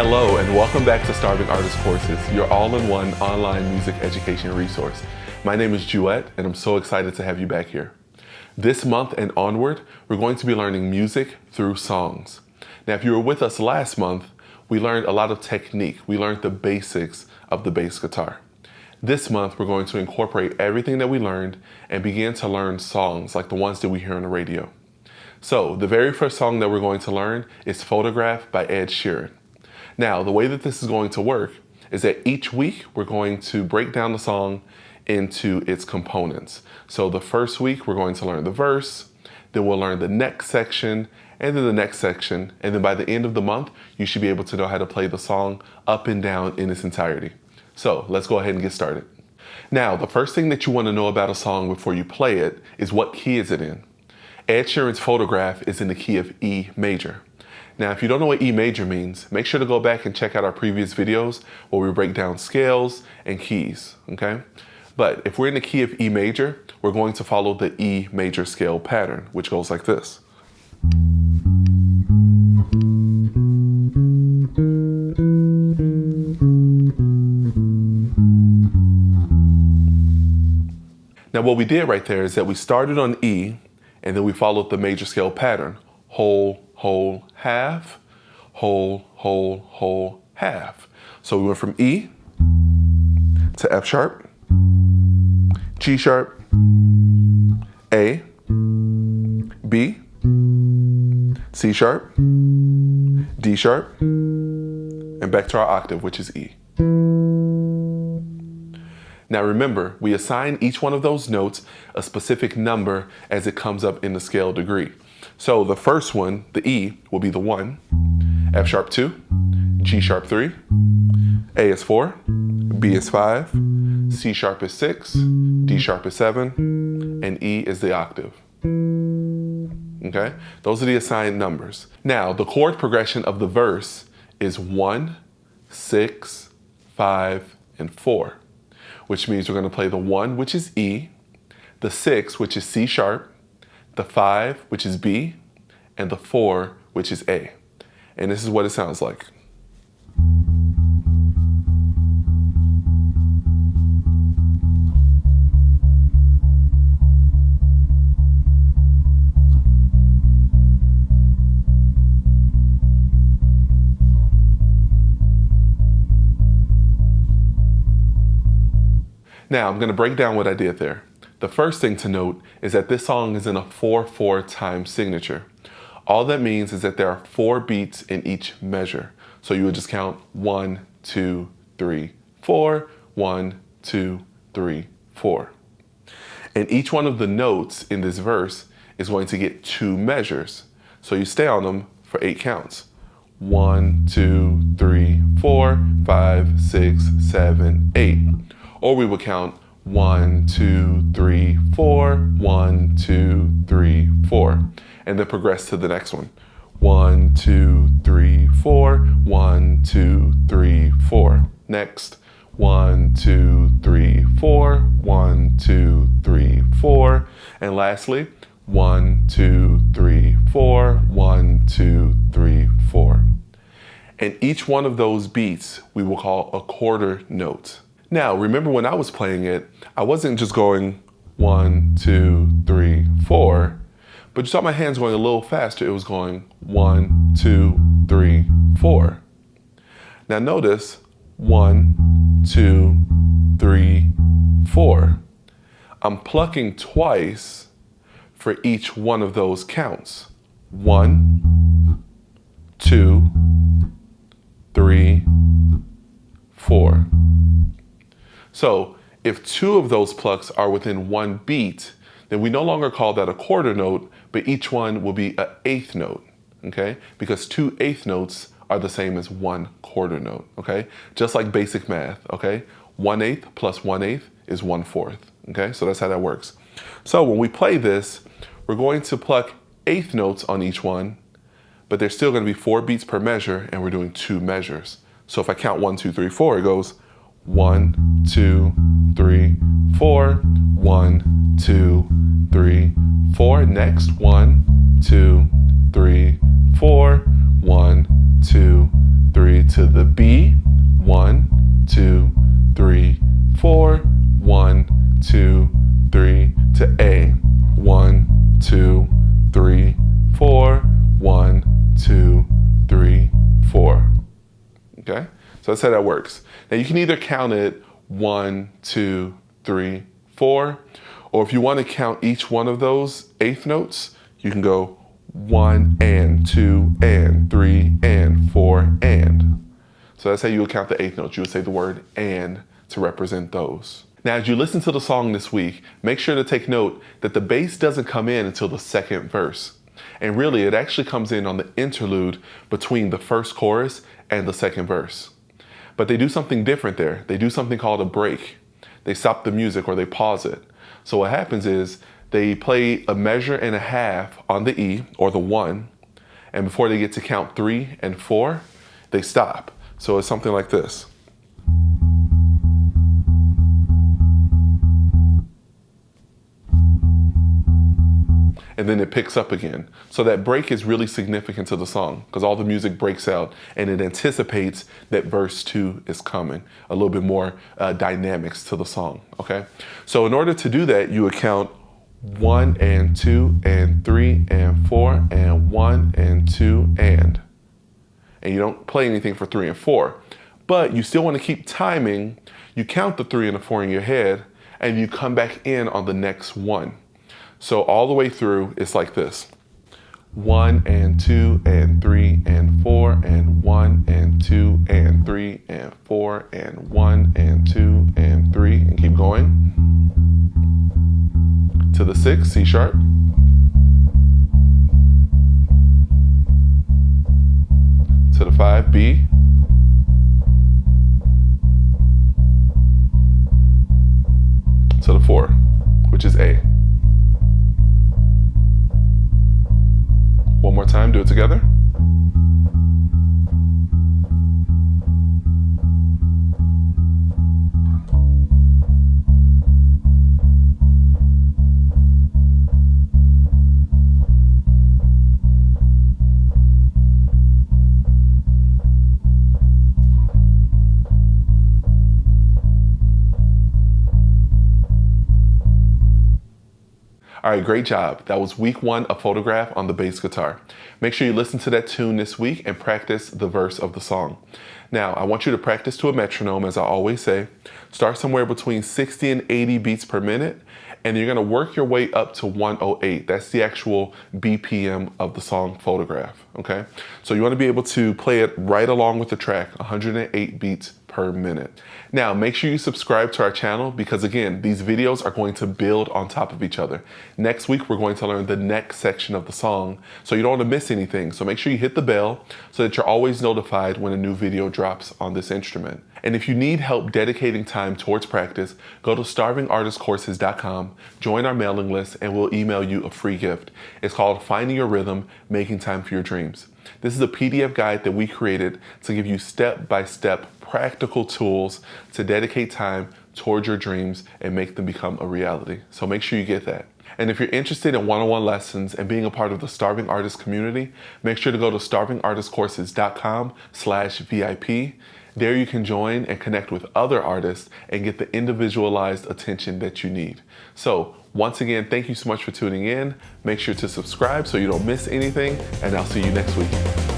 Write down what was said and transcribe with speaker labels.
Speaker 1: Hello and welcome back to Starving Artist Courses, your all-in-one online music education resource. My name is Juet and I'm so excited to have you back here. This month and onward, we're going to be learning music through songs. Now, if you were with us last month, we learned a lot of technique. We learned the basics of the bass guitar. This month, we're going to incorporate everything that we learned and begin to learn songs like the ones that we hear on the radio. So the very first song that we're going to learn is Photograph by Ed Sheeran. Now, the way that this is going to work is that each week we're going to break down the song into its components. So the first week we're going to learn the verse, then we'll learn the next section, and then the next section, and then by the end of the month, you should be able to know how to play the song up and down in its entirety. So let's go ahead and get started. Now, the first thing that you want to know about a song before you play it is what key is it in. Ed Sheeran's Photograph is in the key of E major. Now, if you don't know what E major means, make sure to go back and check out our previous videos where we break down scales and keys, okay? But if we're in the key of E major, we're going to follow the E major scale pattern, which goes like this. Now, what we did right there is that we started on E, and then we followed the major scale pattern. Whole, whole, half, whole, whole, whole, half. So we went from E to F sharp, G sharp, A, B, C sharp, D sharp, and back to our octave, which is E. Now remember, we assign each one of those notes a specific number as it comes up in the scale degree. So the first one, the E, will be the 1, F sharp 2, G sharp 3, A is 4, B is 5, C sharp is 6, D sharp is 7, and E is the octave. Okay, those are the assigned numbers. Now, the chord progression of the verse is 1, 6, 5, and 4, which means we're going to play the 1, which is E, the 6, which is C sharp, the 5, which is B, and the 4, which is A. And this is what it sounds like. Now, I'm going to break down what I did there. The first thing to note is that this song is in a 4/4 time signature. All that means is that there are 4 beats in each measure. So you would just count 1, 2, 3, 4, 1, 2, 3, 4. And each one of the notes in this verse is going to get 2 measures. So you stay on them for 8 counts. 1, 2, 3, 4, 5, 6, 7, 8. Or we would count 1, 2, 3, 4, 1, 2, 3, 4, and then progress to the next one. 1, 2, 3, 4, 1, 2, 3, 4. Next, 1, 2, 3, 4, 1, 2, 3, 4. And lastly, 1, 2, 3, 4, 1, 2, 3, 4. And each one of those beats we will call a quarter note. Now, remember when I was playing it, I wasn't just going 1, 2, 3, 4, but you saw my hands going a little faster. It was going 1, 2, 3, 4. Now notice 1, 2, 3, 4. I'm plucking twice for each one of those counts. 1, 2, 3, 4. So if 2 of those plucks are within 1 beat, then we no longer call that a quarter note, but each one will be an 1/8 note, okay? Because 2 1/8 notes are the same as 1 quarter note, okay? Just like basic math, okay? 1/8 plus 1/8 is 1/4, okay? So that's how that works. So when we play this, we're going to pluck 1/8 notes on each one, but there's still gonna be 4 beats per measure, and we're doing 2 measures. So if I count 1, 2, 3, 4, it goes 1, 2, 3, 4, 1, 2, 3, 4. Next, 1, 2, 3, 4, 1, 2, 3 to the B. 1, 2, 3, 4. 1, 2, 3 to A. 1, 2, 3, 4. 1, 2, 3, 4. Okay? So that's how that works. Now you can either count it 1, 2, 3, 4, or if you want to count each one of those eighth notes, you can go 1 and 2 and 3 and 4 and. So that's how you would count the eighth notes. You would say the word and to represent those. Now, as you listen to the song this week, make sure to take note that the bass doesn't come in until the second verse. And really, it actually comes in on the interlude between the first chorus and the second verse. But they do something different there. They do something called a break. They stop the music or they pause it. So what happens is they play a measure and a half on the E or the 1, and before they get to count 3 and 4, they stop. So it's something like this. And then it picks up again. So that break is really significant to the song because all the music breaks out and it anticipates that verse 2 is coming. A little bit more dynamics to the song, okay? So in order to do that, you would count 1 and 2 and 3 and 4 and 1 and 2 and you don't play anything for 3 and 4. But you still want to keep timing. You count the 3 and the 4 in your head and you come back in on the next one. So all the way through, it's like this. 1 and 2 and 3 and 4 and 1 and 2 and 3 and 4 and 1 and 2 and 3 and keep going. To the 6, C sharp. To the 5, B. To the 4, which is A. One more time, do it together. All right, great job. That was week 1 of Photograph on the bass guitar. Make sure you listen to that tune this week and practice the verse of the song. Now, I want you to practice to a metronome, as I always say. Start somewhere between 60 and 80 beats per minute, and you're gonna work your way up to 108. That's the actual BPM of the song Photograph, okay? So you wanna be able to play it right along with the track, 108 beats per minute. Now, make sure you subscribe to our channel because again, these videos are going to build on top of each other. Next week, we're going to learn the next section of the song, so you don't want to miss anything. So make sure you hit the bell so that you're always notified when a new video drops on this instrument. And if you need help dedicating time towards practice, go to starvingartistcourses.com, join our mailing list, and we'll email you a free gift. It's called Finding Your Rhythm, Making Time for Your Dreams. This is a PDF guide that we created to give you step-by-step practical tools to dedicate time towards your dreams and make them become a reality. So make sure you get that. And if you're interested in one-on-one lessons and being a part of the Starving Artist community, make sure to go to starvingartistcourses.com/VIP. There you can join and connect with other artists and get the individualized attention that you need. So once again, thank you so much for tuning in. Make sure to subscribe so you don't miss anything, and I'll see you next week.